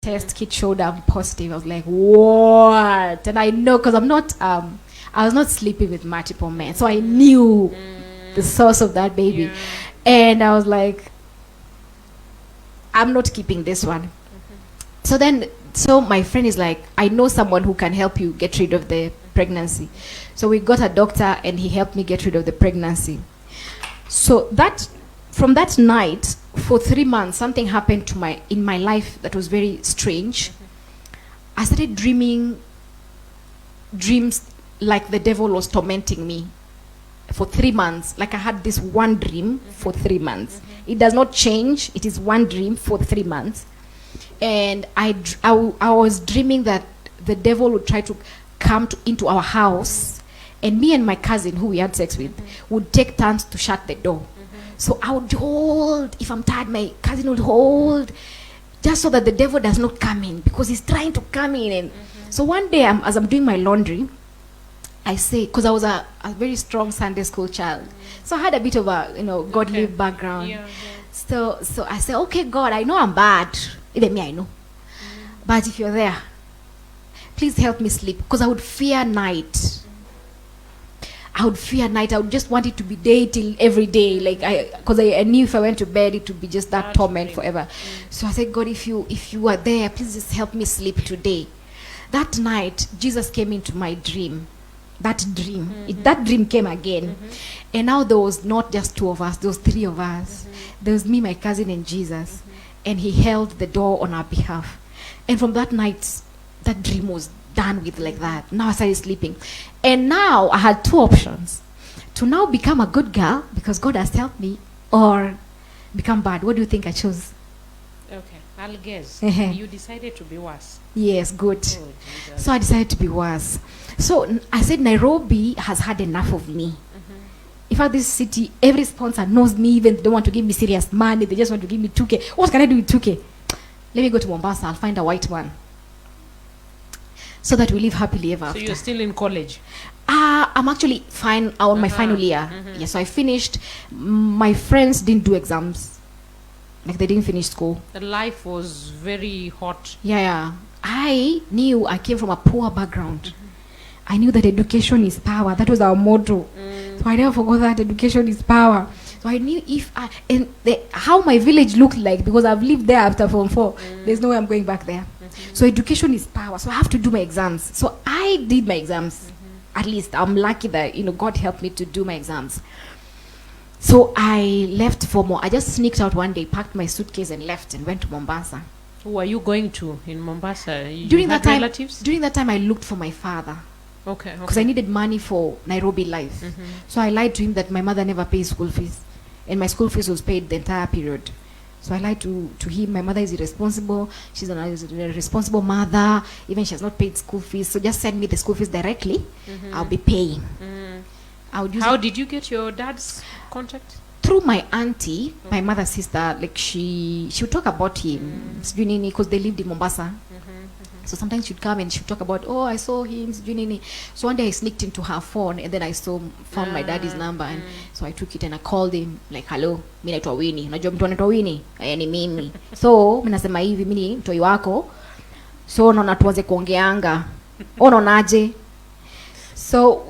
test kit showed I'm positive. I was like, what? And I know, because I was not sleeping with multiple men, so I knew the source of that baby. Yeah. And I was like, I'm not keeping this one. So my friend is like, I know someone who can help you get rid of the pregnancy. So we got a doctor and he helped me get rid of the pregnancy. So from that night, for 3 months, something happened in my life that was very strange. I started dreams like the devil was tormenting me for 3 months. Like I had this one dream for 3 months. It does not change. It is one dream for 3 months. And I was dreaming that the devil would try to come into our house, and me and my cousin, who we had sex with, would take turns to shut the door. So I would hold. If I'm tired, my cousin would hold, just so that the devil does not come in, because he's trying to come in. And so one day, as I'm doing my laundry, I say, because I was a very strong Sunday school child, so I had a bit of a godly background. Yeah. So I say, okay, God, I know I'm bad. Even me, I know. But if you're there, please help me sleep, because I would fear night. I would just want it to be day till every day, because I knew if I went to bed, it would be just that torment forever. So I said, God, if you are there, please just help me sleep today. That night, Jesus came into my dream. That dream came again. And now there was not just 2 of us, there was 3 of us. There was me, my cousin, and Jesus. And he held the door on our behalf. And from that night, that dream was done with like that. Now I started sleeping. And now I had 2 options. To now become a good girl, because God has helped me, or become bad. What do you think I chose? Okay, I'll guess. You decided to be worse. Yes, good. Oh, Jesus. So I decided to be worse. So I said, Nairobi has had enough of me. In fact, this city, every sponsor knows me. Even they don't want to give me serious money. They just want to give me 2K. What can I do with 2K? Let me go to Mombasa. I'll find a white man, so that we live happily ever after. So you're still in college? I'm actually fine on my final year. Yes, so I finished. My friends didn't do exams. Like, they didn't finish school. The life was very hot. Yeah. I knew I came from a poor background. I knew that education is power. That was our motto. So I never forgot that education is power. So I knew how my village looked like, because I've lived there after Form 4. There's no way I'm going back there. So education is power. So I have to do my exams. So I did my exams. At least I'm lucky that God helped me to do my exams. So I left for more. I just sneaked out one day, packed my suitcase and left, and went to Mombasa. Who are you going to in Mombasa? During that time, relatives? During that time, I looked for my father. Okay. Because I needed money for Nairobi life. So I lied to him that my mother never pays school fees, and my school fees was paid the entire period. So I lied to him. My mother is irresponsible. She's a irresponsible mother. Even she has not paid school fees. So just send me the school fees directly. I'll be paying. How did you get your dad's contact? Through my auntie, my mother's sister. Like, she would talk about him, because they lived in Mombasa. So sometimes she'd come and she'd talk about, I saw him, So one day I sneaked into her phone, and then I found my daddy's number, and so I took it and I called him, like, hello, mimi naitwa Winnie. Unajua mtu anaitwa Winnie? Ni mimi. So mimi nasema hivi, mimi ni mtoi wako. So naona tuanze kuongeanga. Unaonaje? So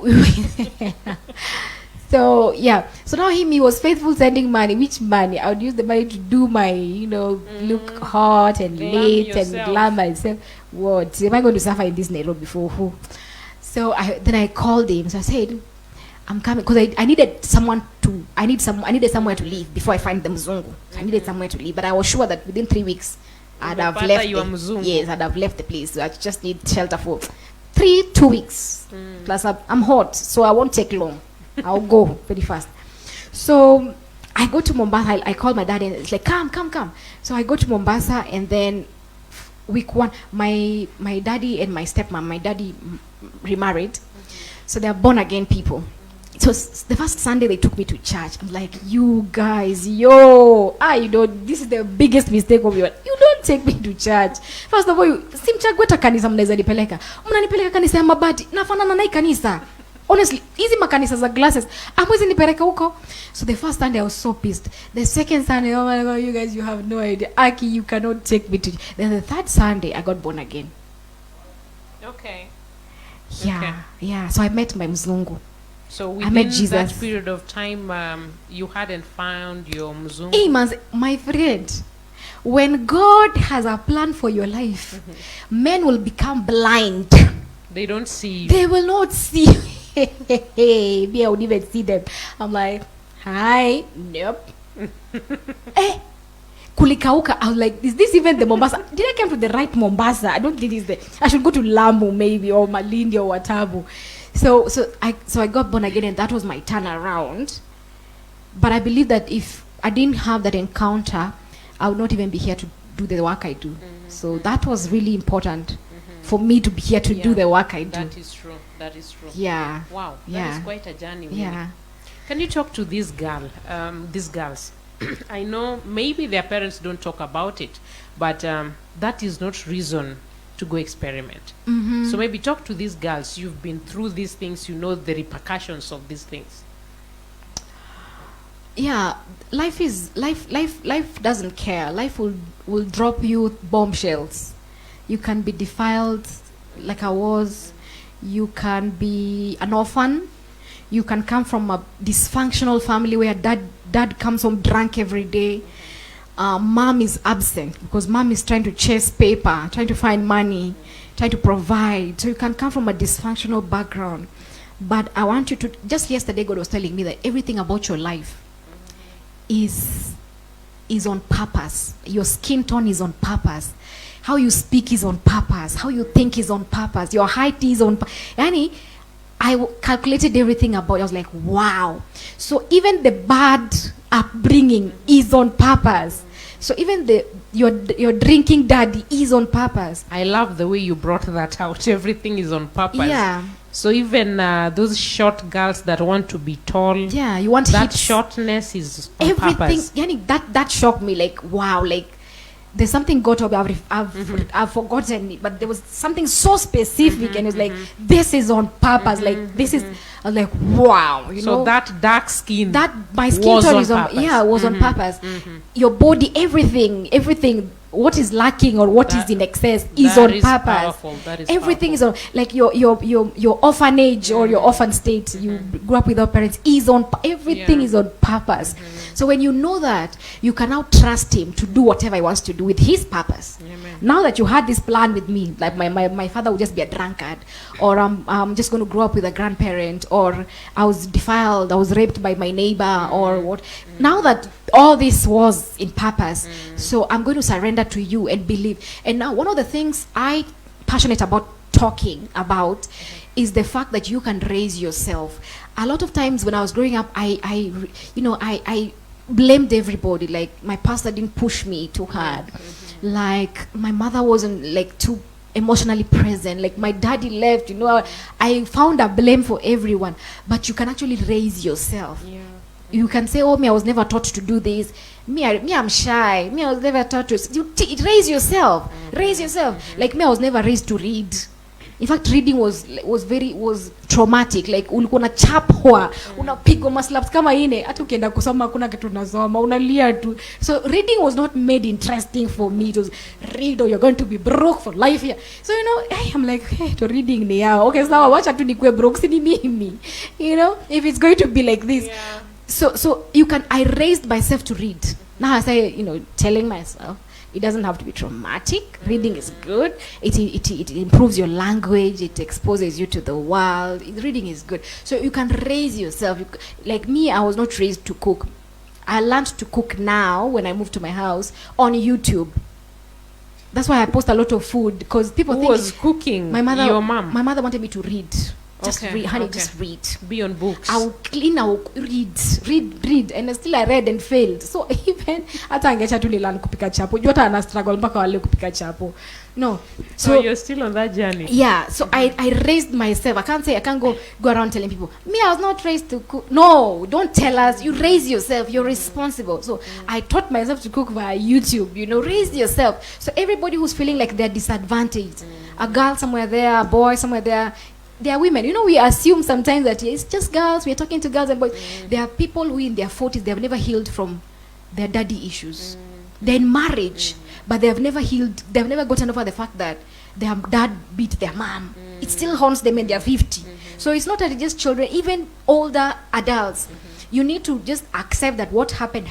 so yeah. So now he was faithful sending money. Which money? I would use the money to do my, look hot and late and glam myself. What am I going to suffer in this Nairobi for? Who? So then I called him. So I said, I'm coming, because I needed somewhere to live before I find the Mzungu. So I needed somewhere to live, but I was sure that within 3 weeks I'd have left. Yes, I'd have left the place. So I just need shelter for 2 weeks. Plus I'm hot, so I won't take long. I'll go very fast. So I go to Mombasa. I call my dad, and it's like, come. So I go to Mombasa, and then week 1, my daddy and my stepmom, my daddy remarried, so they're born again people. So the first Sunday they took me to church. I'm like, you guys, this is the biggest mistake of yours. You don't take me to church. First of all, simchagweta kanisa mnaweza nipeleka. Mnanipeleka kanisa ya mabati. Nafanana na kanisa. Honestly, hizi makanisa za glasses amwezi nipeleka huko. So the first Sunday I was so pissed. The second Sunday, oh my God, you guys, you have no idea. Aki, you cannot take me to. Then the third Sunday I got born again. Okay. Yeah, Okay. yeah. So I met my mzungu. So I met within Jesus. that period of time, you hadn't found your mzungu. Hey, my friend, when God has a plan for your life, men will become blind. They don't see you. They will not see. Me, I would even see them. I'm like, hi, nope. Kulikauka. I was like, is this even the Mombasa? Did I come to the right Mombasa? I don't think it's the. I should go to Lamu maybe, or Malindi or Watabu. So I got born again, and that was my turnaround. But I believe that if I didn't have that encounter, I would not even be here to do the work I do. So that was really important for me to be here to do the work I do. That is true. That is true. Yeah. Wow. That Yeah. is quite a journey. Winnie. Yeah. Can you talk to these girls? I know maybe their parents don't talk about it, but that is not reason to go experiment. So maybe talk to these girls. You've been through these things. You know the repercussions of these things. Yeah, life doesn't care. Life will drop you bombshells. You can be defiled like I was. You can be an orphan. You can come from a dysfunctional family where dad comes home drunk every day. Mom is absent because mom is trying to chase paper, trying to find money, trying to provide. So you can come from a dysfunctional background. But I want you to, just yesterday God was telling me that everything about your life is on purpose. Your skin tone is on purpose. How you speak is on purpose. How you think is on purpose. Your height is on purpose. Yani, calculated everything about it. I was like, wow. So even the bad upbringing is on purpose. So even your drinking daddy is on purpose. I love the way you brought that out. Everything is on purpose. Yeah. So even those short girls that want to be tall, Yeah, you want that hips. shortness is on Everything. purpose. Yani, that shocked me. Like, wow. Like, there's something God told me, I've forgotten it, but there was something so specific, and it's like, this is on purpose. Like, this is, I was like, wow, you know. So that dark skin, That my skin was tone on is on, purpose. yeah, was on purpose. Your body, everything, what is lacking or what is That- in excess is that on is purpose. powerful. That is Everything powerful. is on, like your orphanage or your orphan state. You grew up without parents is on. Everything Yeah. is on purpose. So when you know that, you can now trust him to do whatever he wants to do with his purpose. Amen. Now that you had this plan with me, like my father would just be a drunkard, or I'm just going to grow up with a grandparent, or I was defiled, I was raped by my neighbor, or what. Now that all this was in purpose, so I'm going to surrender to you and believe. And now one of the things I passionate about talking about is the fact that you can raise yourself. A lot of times when I was growing up, I blamed everybody. Like, my pastor didn't push me too hard. Like, my mother wasn't like too emotionally present. Like, my daddy left, I found a blame for everyone. But you can actually raise yourself. Yeah. You can say, oh, me, I was never taught to do this. I'm shy. Me, I was never taught to. Raise yourself. Raise yourself. Like, me, I was never raised to read. In fact, reading was traumatic. Like, ulikuwa unachapwa, unapigwa maslaps kama ine, hata ukienda kusoma hakuna kitu unasoma, unalia tu. So reading was not made interesting for me. It was read or you're going to be broke for life here. So I'm like, hey, to reading ni yao. Okay, sawa, wacha tu nikue broke, si ni mimi. If it's going to be like this. Yeah. So I raised myself to read. Now I say, telling myself, it doesn't have to be traumatic. Reading is good. It improves your language. It exposes you to the world. Reading is good. So you can raise yourself. Like me, I was not raised to cook. I learned to cook now when I moved to my house on YouTube. That's why I post a lot of food, because people Who think was cooking? my mother. Your mom. My mother wanted me to read. Just Okay, read, honey. okay. Just read. Be on books. I will clean, I will read, and still I read and failed. So even hata angeacha tu learn kupika chapo, jua hata ana struggle mpaka wale kupika chapo. No, So you're still on that journey. yeah. So I raised myself. I can't go around telling people, me, I was not raised to cook. No, don't tell us. You raise yourself. You're responsible. So I taught myself to cook via YouTube. Raise yourself. So everybody who's feeling like they're disadvantaged, a girl somewhere there, a boy somewhere there, they are women. You know, we assume sometimes that it's just girls, we're talking to girls and boys. There are people who in their 40s, they have never healed from their daddy issues. They're in marriage, but they have never healed, they've never gotten over the fact that their dad beat their mom. It still haunts them when they're 50. So it's not that it's just children, even older adults. You need to just accept that what happened.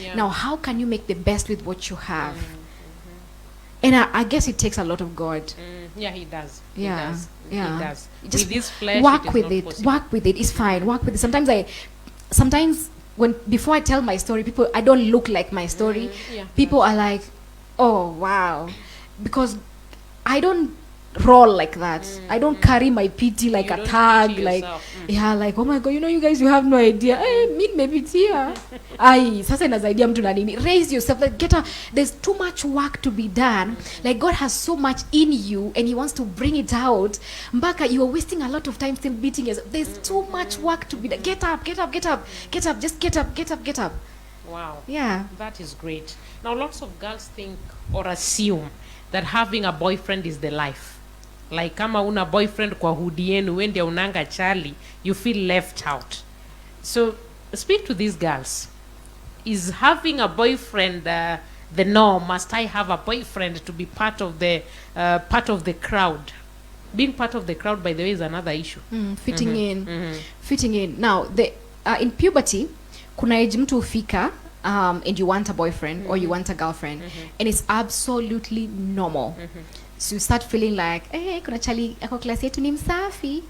Yeah. Now, how can you make the best with what you have? And I guess it takes a lot of God. Yeah, he does. Yeah, He does. yeah. He does. Just With this flesh, work it is with not it. possible. Work with it. It's fine. Work with it. Sometimes when before I tell my story, people, I don't look like my story. Yeah. People are like, oh wow, because I don't roll like that. I don't carry my pity like You a don't tag, pity like yourself. yeah, like oh my god, you know, you guys, you have no idea. Hey, meet maybe tia. Ai, sasa inasaidia mtu na nini? Raise yourself, like get up. There's too much work to be done. Like God has so much in you, and He wants to bring it out. Mbaka, you are wasting a lot of time still beating yourself. There's too much work to be done. Get up, get up, get up, get up. Just get up, get up, get up. Wow. Yeah. That is great. Now, lots of girls think or assume that having a boyfriend is the life. Like kama una boyfriend kwa hudi yenu wende unanga chali, you feel left out. So speak to these girls. Is having a boyfriend the norm? Must I have a boyfriend to be part of the crowd? Being part of the crowd, by the way, is another issue. Fitting in. Now, in puberty, kuna age mtu ufika, and you want a boyfriend or you want a girlfriend, and it's absolutely normal. So you start feeling like, hey, kuna chali ako klasi yetu ni msafi.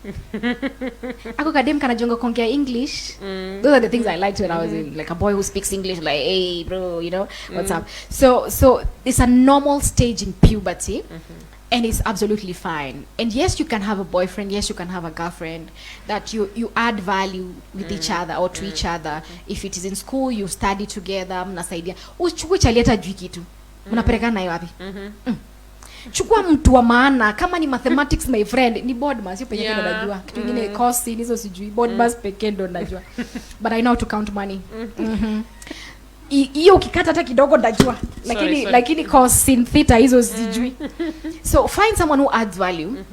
Ako kadem kanajonga kuongea English. Those are the things I liked when I was in, like a boy who speaks English, like, hey bro, you know, what's up. So it's a normal stage in puberty. And it's absolutely fine. And yes, you can have a boyfriend. Yes, you can have a girlfriend. That you add value with each other or to each other. If it is in school, you study together. Mnasaidia. Uchukue chali hata jui kitu. Mnapelekana nayo wapi? Chukua mtu wa maana. Kama ni mathematics, my friend, ni board mass. Sio pekee ndo najua. Kitu kingine course hizo sijui. Board mass pekee ndo najua. But I know how to count money. Hiyo ukikata hata kidogo ndajua, lakini cos sin theta hizo sijui. So find someone who adds value,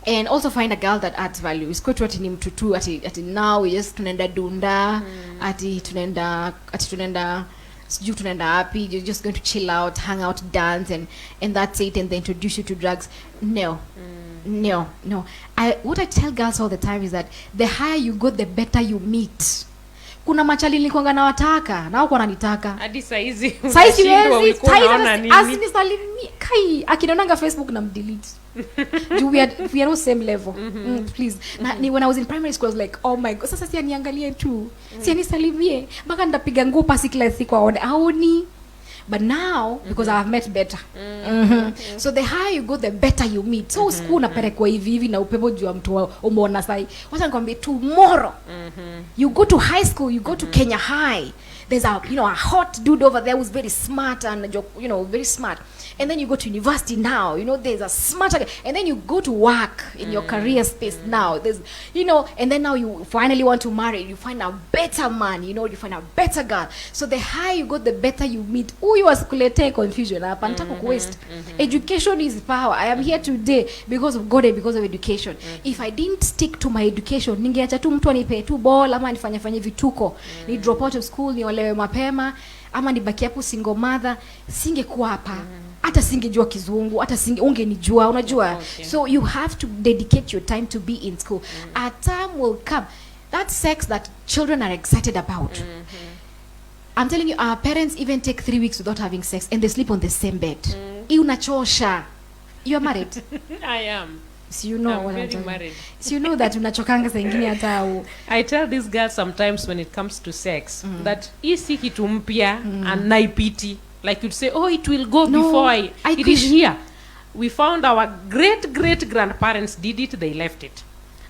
and also find a girl that adds value. Isikwetu ati ni mtu tu ati now we just tunaenda dunda, ati tunaenda sijui tunaenda happy, you're just going to chill out, hang out, dance, and that's it, and they introduce you to drugs. No. What I tell girls all the time is that the higher you go, the better you meet. Kuna machali nilikuanga na wataka na wako wananitaka hadi saizi wezi asinisalimie kai akinaonanga Facebook na mdelete. we are no same level. Please when I was in primary school I was like, oh my god, sasa si aniangalie tu, si anisalimie mpaka ndapiga nguo pasi kila siku aoni. But now, because I have met better. So the higher you go, the better you meet. So school unapelekwa hivi na upepo juu ya mtu umeona sai. Wacha nikwambie, tomorrow you go to high school, you go to Kenya High. There's a hot dude over there who's very smart and very smart. And then you go to university now, there's a smarter, and then you go to work in your career space now. There's, and then now you finally want to marry, you find a better man, you find a better girl. So the higher you go, the better you meet. You askulete confusion. Waste. Education is power. I am here today because of God and because of education. If I didn't stick to my education, ningeacha tu mtu anipe tu ball ama nifanye vituko. Ni drop out of school, niolewe mapema, ama nibaki hapo single mother, singekuwa hapa. Hata singejua kizungu, hata ungenijua, unajua. Okay. So you have to dedicate your time to be in school. A time will come. That sex that children are excited about. I'm telling you, our parents even take 3 weeks without having sex and they sleep on the same bed. Unachosha. You are married? I am. So you know I'm what very I'm married. So you know that unachokanga saa ingine hata I tell these girls sometimes when it comes to sex that isi kitu mpya and naipiti. Like you'd say, oh, it will go before it is here. We found our great-great-grandparents did it, they left it.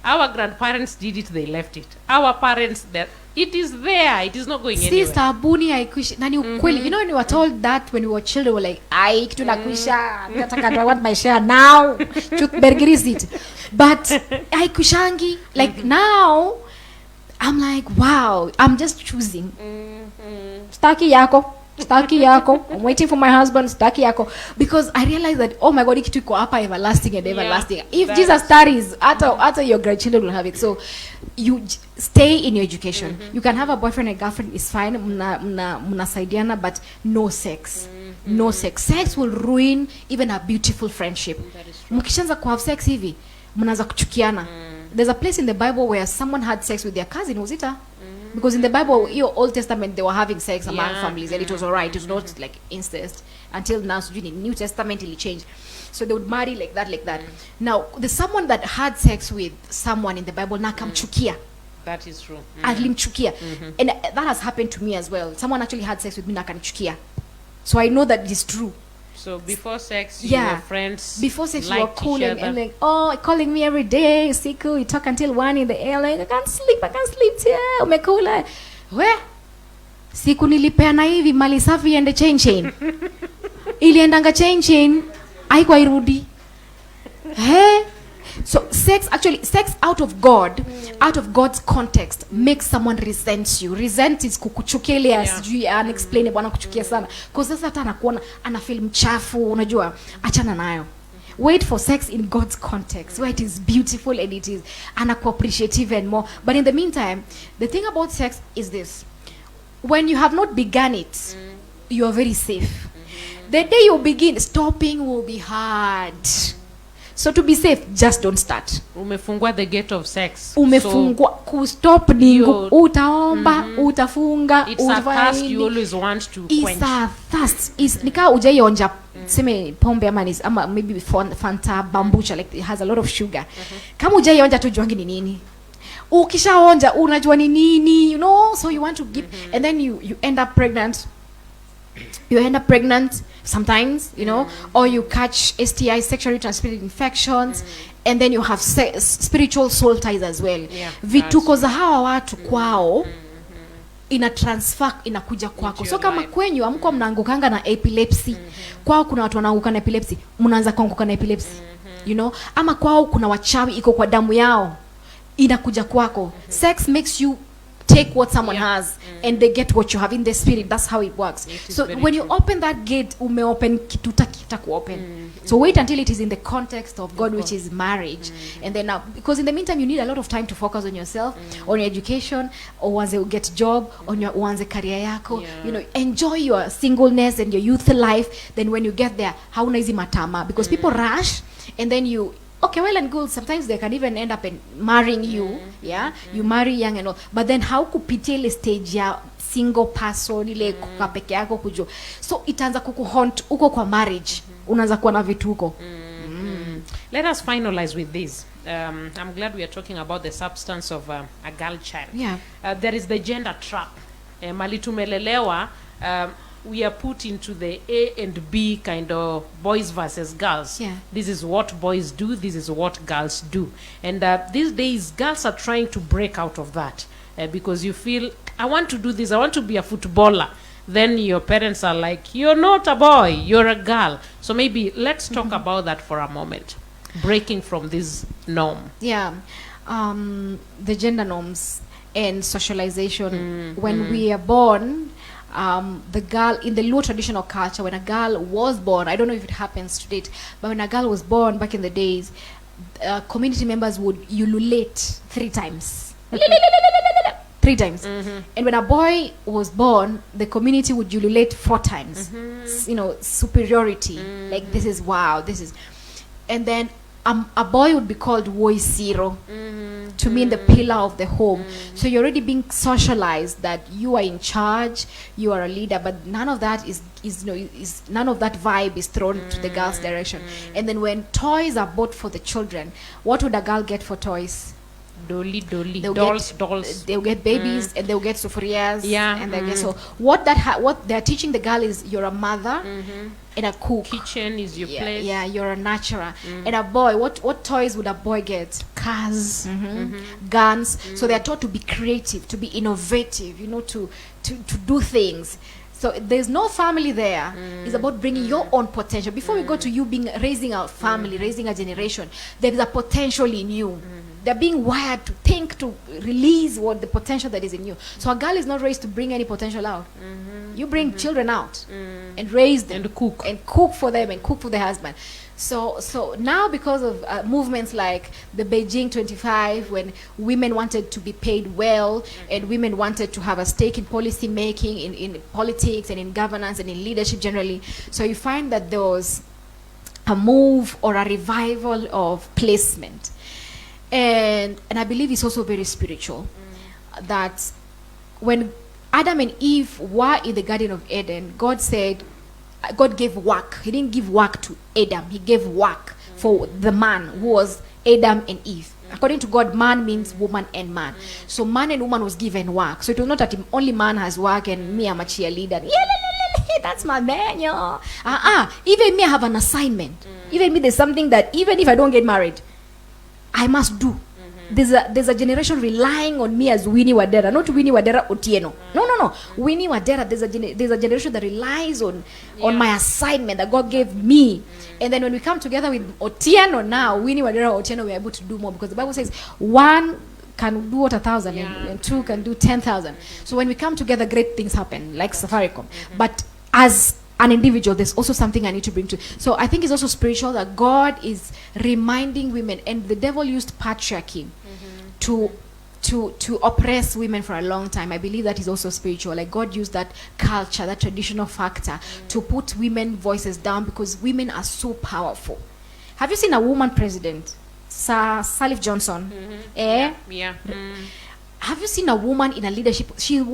Our grandparents did it, they left it. Our parents, it is there, it is not going anywhere. Si sabuni haikuishi. Nani ukweli. When we were told that when we were children, we were like, ai, kitu nakuisha. I want my share now. Truth bergeris it. But haikuishangi. Like now, I'm like, wow, I'm just choosing. Staki yako. staki yako. I'm waiting for my husband, staki yako. Because I realized that, oh my God, ikitu iko hapa everlasting and everlasting. If Jesus tarries, after your grandchildren will have it. So you stay in your education. You can have a boyfriend and girlfriend, is fine. Muna saidiana, but no sex. No sex. Sex will ruin even a beautiful friendship. Mkishaanza ku have sex hivi, mnaanza kuchukiana. There's a place in the Bible where someone had sex with their cousin, was it? Because in the Bible, your Old Testament, they were having sex among families, and it was alright. It was not like incest. Until now, so in the New Testament, it changed. So they would marry like that, like that. Now, there's someone that had sex with someone in the Bible, nakamchukia. That is true. Alimchukia. And that has happened to me as well. Someone actually had sex with me, nakanichukia. So I know that it is true. So before sex, you were friends. Before sex, you were cool and like, oh, calling me every day. Siku, you talk until 1 in the air. Like, I can't sleep here. Umekula. Where? Siku nilipeana hivi mali safi and the chain. Iliendanga chain. Haikuwa irudi. Hey. So sex out of God, out of God's context, makes someone resent you. Resent is kukuchukia ile asijui unexplainable, anakuchukia sana. Because sasa hata anakuona ana feel mchafu, unajua, achana nayo. Wait for sex in God's context, where it is beautiful and it is appreciative and more. But in the meantime, the thing about sex is this: when you have not begun it, you are very safe. The day you begin, stopping will be hard. So to be safe, just don't start. Umefungwa the gate of sex. Umefungwa kustop ningu. Utaomba, utafunga, it's a thirst you always want to quench. It's a thirst. Nika ujaionja seme pombe ama maybe Fanta bambucha, like it has a lot of sugar. Kama ujaionja tu juangi ni nini. Ukishaonja unajua ni nini, you know, so you want to give, and then you end up pregnant. You end up pregnant sometimes, you know, or you catch STIs, sexually transmitted infections, and then you have spiritual soul ties as well. Vituko za hawa watu kwao ina transfer inakuja kwako. So kama kwenyu amko mnaangukanga na epilepsy, kwao kuna watu wanaanguka na epilepsy, mnaanza kuanguka na epilepsy. You know, ama kwao kuna wachawi iko kwa damu yao, inakuja kwako. Sex makes you take what someone has and they get what you have in the spirit. That's how it works. So when you open that gate, open kituta ku open. So wait until it is in the context of God, which is marriage. And then now, because in the meantime you need a lot of time to focus on yourself, on your education, or once you get job, on your once career yako, you know, enjoy your singleness and your youth life. Then when you get there, hauna hizi matama, because people rush and then you, okay, well and good. Sometimes they can even end up in marrying you, you marry young and all. But then how kupitia ile stage ya single person ile kuka peke yako kujo. So itaanza kukuhaunt uko kwa marriage. Unaanza kuwa na vituko. Let us finalize with this. I'm glad we are talking about the substance of a girl child. There is the gender trap. Mali tumelelewa, we are put into the A and B kind of boys versus girls. This is what boys do, this is what girls do. And these days, girls are trying to break out of that. Because you feel, I want to do this, I want to be a footballer. Then your parents are like, you're not a boy, you're a girl. So maybe let's talk about that for a moment. Breaking from this norm. The gender norms and socialization. When we are born, the girl in the Luo traditional culture, when a girl was born, I don't know if it happens to date, but when a girl was born back in the days, community members would ululate 3 times. 3 times. And when a boy was born, the community would ululate 4 times. You know, superiority. Like, this is wow, this is. And then a boy would be called Woisiro, to mean the pillar of the home. So you're already being socialized that you are in charge, you are a leader, but none of that is none of that vibe is thrown to the girl's direction. And then when toys are bought for the children, what would a girl get for toys? Dolly, dolls. They'll get babies and they'll get sufurias. And they get, so what they're teaching the girl is you're a mother and a cook. Kitchen is your place. You're a nurturer. And a boy, what toys would a boy get? Cars, guns. So they're taught to be creative, to be innovative, you know, to do things. So there's no family there. It's about bringing your own potential. Before we go to you raising a family, raising a generation, there is a potential in you. they're being wired to think, to release what the potential that is in you. So a girl is not raised to bring any potential out. You bring children out and raise them and cook for them and cook for their husband. So now, because of movements like the Beijing 25, when women wanted to be paid well and women wanted to have a stake in policy making, in politics and in governance and in leadership generally, so you find that there was a move or a revival of placement. And I believe it's also very spiritual. That when Adam and Eve were in the Garden of Eden, God gave work. He didn't give work to Adam. He gave work for the man, who was Adam and Eve. According to God, man means woman and man. So man and woman was given work. So it was not that only man has work and me, I'm a cheerleader. That's my man, yo. Even me, I have an assignment. Even me, there's something that even if I don't get married, I must do. There's a generation relying on me as Winnie Wadera, not Winnie Wadera Otieno. No. Winnie Wadera, there's a generation that relies on my assignment that God gave me. And then when we come together with Otieno now, Winnie Wadera Otieno, we're able to do more, because the Bible says one can do what 1,000 and two can do 10,000. So when we come together, great things happen, like Safaricom. But as an individual, there's also something I need to bring to. So I think it's also spiritual, that God is reminding women, and the devil used patriarchy to oppress women for a long time. I believe that is also spiritual. Like God used that culture, that traditional factor, to put women voices down, because women are so powerful. Have you seen a woman president? Sir Salif Johnson. Yeah. Have you seen a woman in a leadership? She'll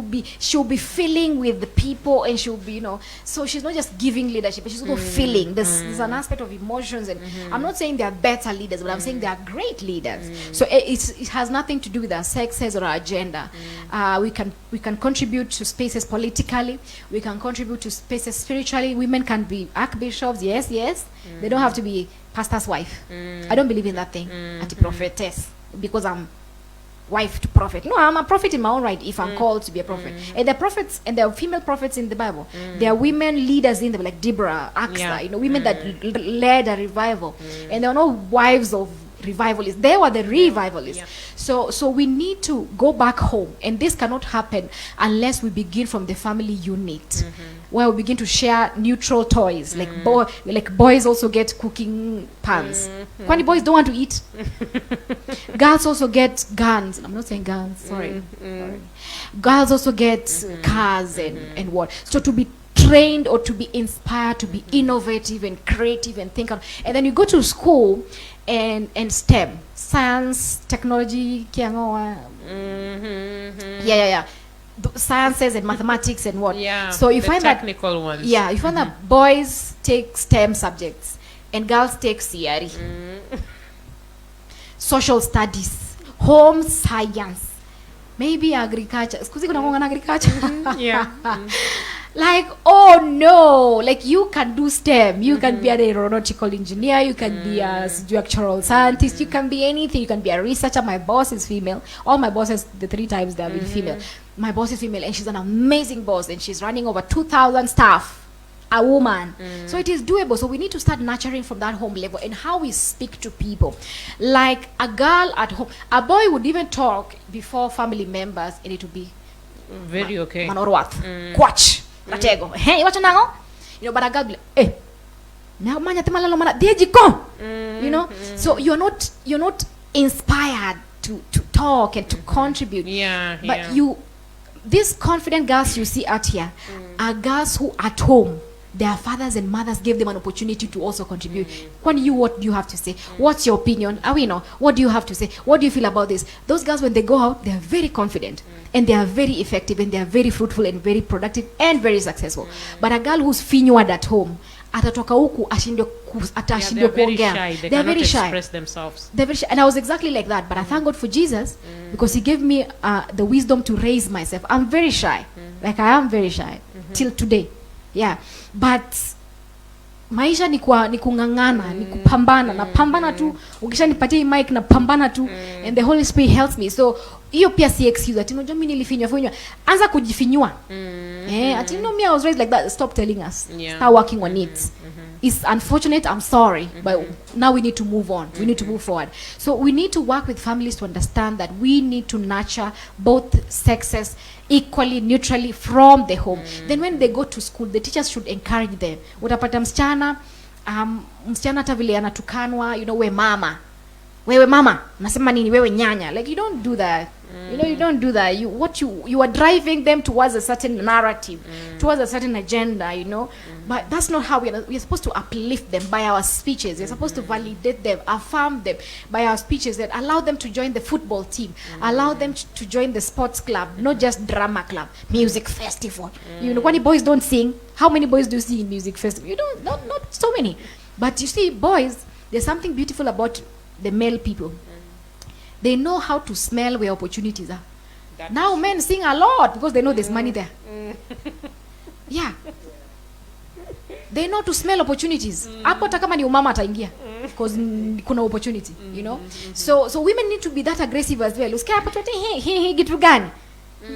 be feeling with the people, and she'll be, so she's not just giving leadership, but she's also feeling. There's an aspect of emotions, and I'm not saying they're better leaders, but I'm saying they are great leaders. So it has nothing to do with our sexes or our agenda. We can contribute to spaces politically. We can contribute to spaces spiritually. Women can be archbishops. Yes. They don't have to be pastor's wife. I don't believe in that thing. At the prophetess, because I'm wife to prophet. No, I'm a prophet in my own right if I'm called to be a prophet. And there are prophets, and there are female prophets in the Bible. There are women leaders in them, like Deborah, Aksa, women that led a revival. And they are not wives of revivalists. They were the revivalists. So we need to go back home, and this cannot happen unless we begin from the family unit, where we begin to share neutral toys. Like boys also get cooking pans. Kwani boys don't want to eat. Girls also get guns. I'm not saying guns. Sorry. Girls also get cars and what. So to be trained or to be inspired to be innovative and creative and think, and then you go to school and STEM, science, technology, sciences and mathematics and what. So you find that technical ones. You find that boys take STEM subjects and girls take CRE, social studies, home science, maybe agriculture. Like, oh no, like you can do STEM, you can be an aeronautical engineer, you can be a structural scientist, you can be anything, you can be a researcher. My boss is female. All my bosses, the 3 times they have been female. My boss is female, and she's an amazing boss, and she's running over 2,000 staff. A woman. So it is doable. So we need to start nurturing from that home level, and how we speak to people. Like a girl at home, a boy would even talk before family members, and it would be very okay. Manorwat, Quach, Ratego. Hey, what you know? But a girl be like, eh, now man yatemala mana dejiko. So you're not inspired to talk and to contribute. But these confident girls you see out here are girls who at home, their fathers and mothers gave them an opportunity to also contribute. What do you have to say? What's your opinion? What do you have to say? What do you feel about this? Those girls, when they go out, they are very confident, and they are very effective, and they are very fruitful and very productive and very successful. But a girl who's finward at home, atatoka huku ashindwe kuongea. They are very shy. Express themselves. They're very shy. And I was exactly like that, but I thank God for Jesus, because he gave me the wisdom to raise myself. I'm very shy. Like I am very shy till today. But maisha ni kungangana, ni kupambana, napambana tu, ukishanipatia mic napambana tu, and the Holy Spirit helps me. So hiyo pia si excuse ati unajua mimi nilifinywa. Anza kujifinywa. Ati me I was raised like that. Stop telling us. Start working on it. It's unfortunate, I'm sorry, but now we need to move on. We need to move forward. So we need to work with families to understand that we need to nurture both sexes equally, neutrally from the home. Then when they go to school, the teachers should encourage them. Utapata msichana hata vile anatukanwa, wewe mama, nasema nini, wewe nyanya. Like, you don't do that. You don't do that. You are driving them towards a certain narrative, towards a certain agenda, But that's not how we're supposed to uplift them by our speeches. We're supposed to validate them, affirm them by our speeches that allow them to join the football team, allow them to join the sports club, not just drama club, music festival. When boys don't sing, how many boys do you see in music festival? Not so many. But you see, boys, there's something beautiful about the male people. They know how to smell where opportunities are. Now men sing a lot because they know there's money there. Yeah. They know to smell opportunities. Hapo hata kama ni umama ataingia because kuna opportunity, So women need to be that aggressive as well. Usikia hapo tuate hey kitu gani?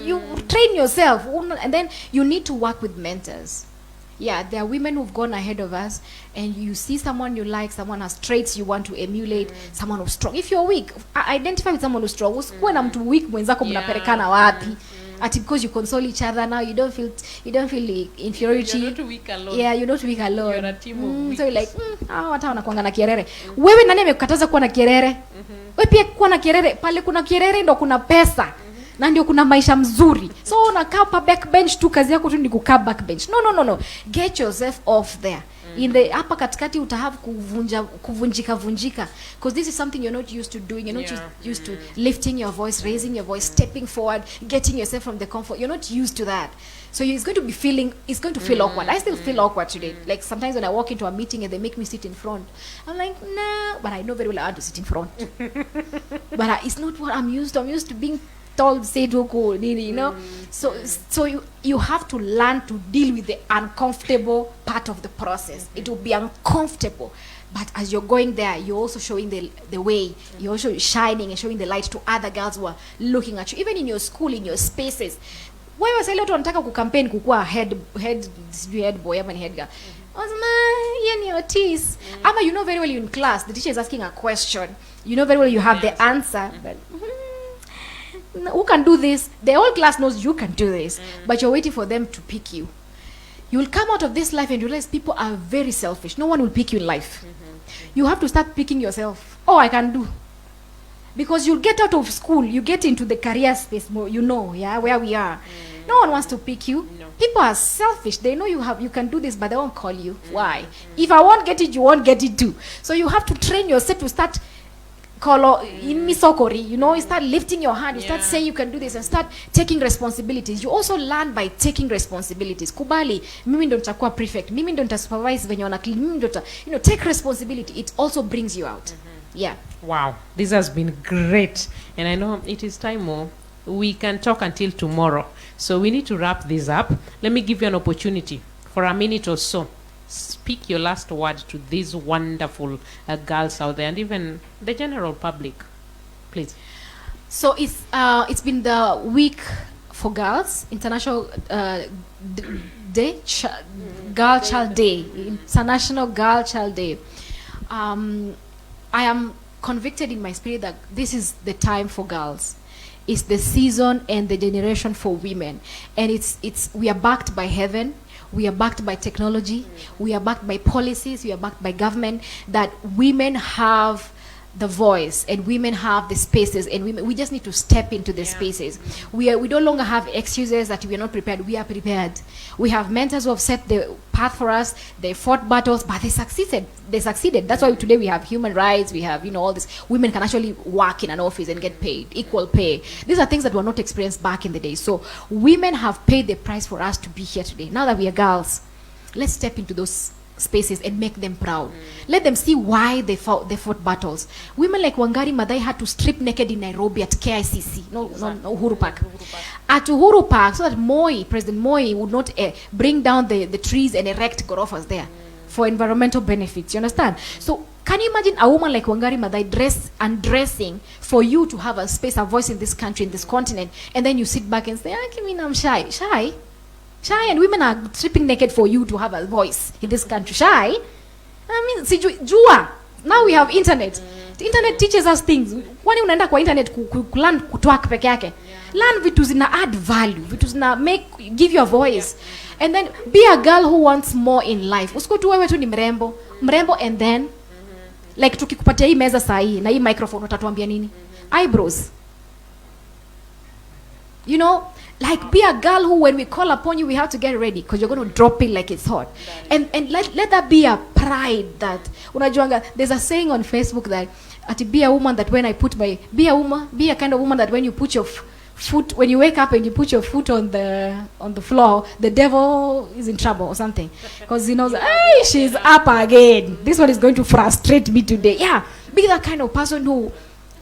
You train yourself, and then you need to work with mentors. Yeah, there are women who've gone ahead of us, and you see someone you like, someone has traits you want to emulate, someone who's strong. If you're weak, identify with someone who's strong. Usikuwe na mtu weak mwenzako mnapelekana wapi? Because you console each other now, you don't feel inferiority. You're not weak alone. Yeah, you're not weak alone. You're a team of weak. So you're like, hata wanakuanga na kierere. Wewe nani amekukataza kuwa na kierere? Wewe pia kuwa na kierere, pale kuna kierere ndo kuna pesa. Na ndio kuna maisha mzuri. So unakaa pa backbench tu, kazi yako tu ni kukaa backbench. No. Get yourself off there. In the hapa katikati utahave kuvunjika because this is something you're not used to doing. You're not used to lifting your voice, raising your voice, stepping forward, getting yourself from the comfort. You're not used to that. So it's going to feel awkward. I still feel awkward today. Like sometimes when I walk into a meeting and they make me sit in front, I'm like, nah, but I know very well I want to sit in front. But it's not what I'm used to. I'm used to being told, say to go, So you have to learn to deal with the uncomfortable part of the process. It will be uncomfortable, but as you're going there, you're also showing the way. You're also shining and showing the light to other girls who are looking at you, even in your school, in your spaces. Why was I leo tunataka kucampaign kukua head boy ama head girl? Ama very well you're in class, the teacher is asking a question. Very well you have the answer, but who can do this? The whole class knows you can do this, but you're waiting for them to pick you. You will come out of this life and realize people are very selfish. No one will pick you in life. You have to start picking yourself. Oh, I can do. Because you'll get out of school, you get into the career space more, where we are. No one wants to pick you. No. People are selfish. They know you can do this, but they won't call you. Why? If I won't get it, you won't get it too. So you have to train yourself to start you start lifting your hand, you start saying you can do this and start taking responsibilities. You also learn by taking responsibilities. Kubali, mimi ndo nitakuwa prefect, mimi ndo nitasupervise venye wana clean, mimi ndo take responsibility. It also brings you out. Yeah. Wow, this has been great, and I know it is time more. We can talk until tomorrow, so we need to wrap this up. Let me give you an opportunity for a minute or so. Speak your last word to these wonderful girls out there and even the general public, please. So it's been the week for girls, International Girlchild Day, International Girlchild Day. I am convicted in my spirit that this is the time for girls. It's the season and the generation for women, and we are backed by heaven. We are backed by technology. We are backed by policies. We are backed by government, that women have the voice and women have the spaces, and we just need to step into the spaces. We no longer have excuses that we are not prepared. We are prepared. We have mentors who have set the path for us. They fought battles, but they succeeded. That's why today we have human rights. We have all this. Women can actually work in an office and get paid equal pay. These are things that were not experienced back in the day. So women have paid the price for us to be here today. Now that we are girls, let's step into those spaces and make them proud. Let them see why they fought battles. Women like Wangari Maathai had to strip naked in Nairobi at KICC, no Uhuru Park. At Uhuru Park, so that President Moi would not bring down the trees and erect gorofas there for environmental benefits. You understand? So Can you imagine a woman like Wangari Maathai undressing for you to have a space, a voice in this country, in this continent, and then you sit back and say, Kimina, I'm shy. Shy, and women are stripping naked for you to have a voice in this country. Shy? I mean, jua. Now we have internet. The internet teaches us things. Kwani unaenda kwa internet learn kutwak peke yake. Learn vitu zina add value, vitu zina give you a voice. And then be a girl who wants more in life. Usiko tu wewe tu ni mrembo and then like tukikupatia hii meza saa hii na hii microphone utatuambia nini? Eyebrows. You know, like be a girl who when we call upon you we have to get ready because you're going to drop it like it's hot. And let that be a pride that unajuanga, there's a saying on Facebook that be a woman that when I put my be a kind of woman that when you put your foot, when you wake up and you put your foot on the floor, the devil is in trouble or something, because he knows, hey, she's up again, this one is going to frustrate me today. Yeah, be that kind of person who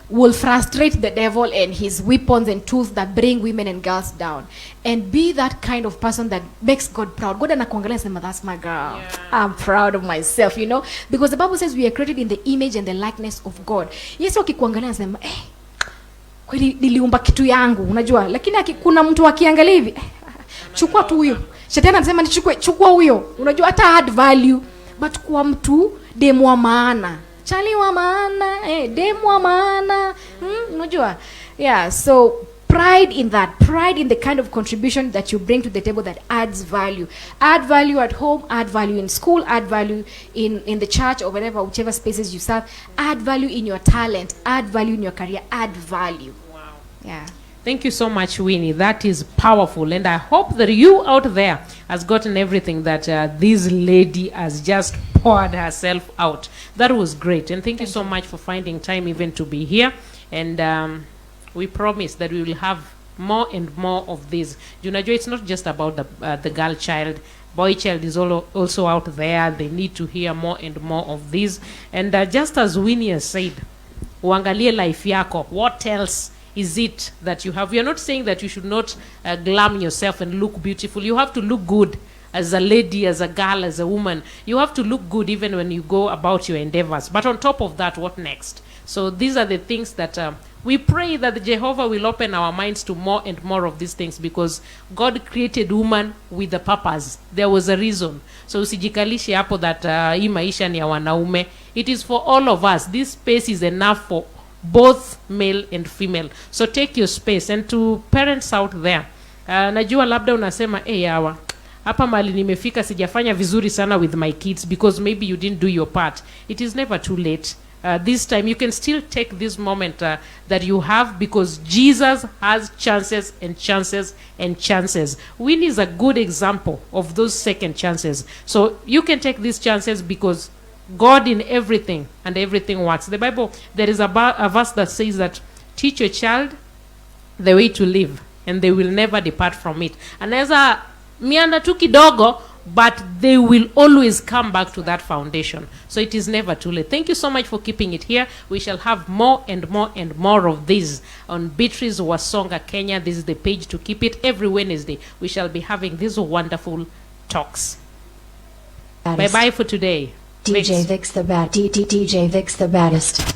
will frustrate the devil and his weapons and tools that bring women and girls down, and be that kind of person that makes God proud. God anakuangalia and say, that's my girl. Yeah. I'm proud of myself, you know, because the Bible says we are created in the image and the likeness of God. Yes, ukikuangalia nasema, kweli niliumba kitu yangu, unajua, lakini kuna mtu akiangalia hivi, chukua tu huyo. Shetani anasema chukua huyo. Unajua hata add value, but kwa mtu demu wa maana. Chali wa maana, demu wa maana. Unajua? Yeah, so pride in that, pride in the kind of contribution that you bring to the table that adds value. Add value at home, add value in school, add value in the church or whatever, whichever spaces you serve. Add value in your talent, add value in your career, add value. Wow. Yeah. Thank you so much, Winnie. That is powerful. And I hope that you out there has gotten everything that this lady has just poured herself out. That was great. And thank you so much for finding time even to be here. And we promise that we will have more and more of this. Junajua, it's not just about the girl child. Boy child is also out there. They need to hear more and more of this. And just as Winnie has said, uangalie life yako. What else is it that you have? We are not saying that you should not glam yourself and look beautiful. You have to look good as a lady, as a girl, as a woman. You have to look good even when you go about your endeavors. But on top of that, what next? So these are the things that we pray that the Jehovah will open our minds to more and more of these things, because God created woman with a purpose. There was a reason. So usijikalishe hapo that hii maisha ni ya wanaume. It is for all of us. This space is enough for both male and female. So take your space. And to parents out there, najua labda unasema yawa hapa mali nimefika sijafanya vizuri sana with my kids because maybe you didn't do your part. It is never too late. This time you can still take this moment that you have, because Jesus has chances and chances and chances. Winnie is a good example of those second chances. So you can take these chances because God in everything, and everything works. The Bible, there is a verse that says that teach your child the way to live and they will never depart from it. And as a mianda tu kidogo, but they will always come back to that foundation. So it is never too late. Thank you so much for keeping it here. We shall have more and more and more of this on Beatrice Wasonga Kenya. This is the page to keep it. Every Wednesday we shall be having these wonderful talks. Bye bye for today. DJ Vix the baddest.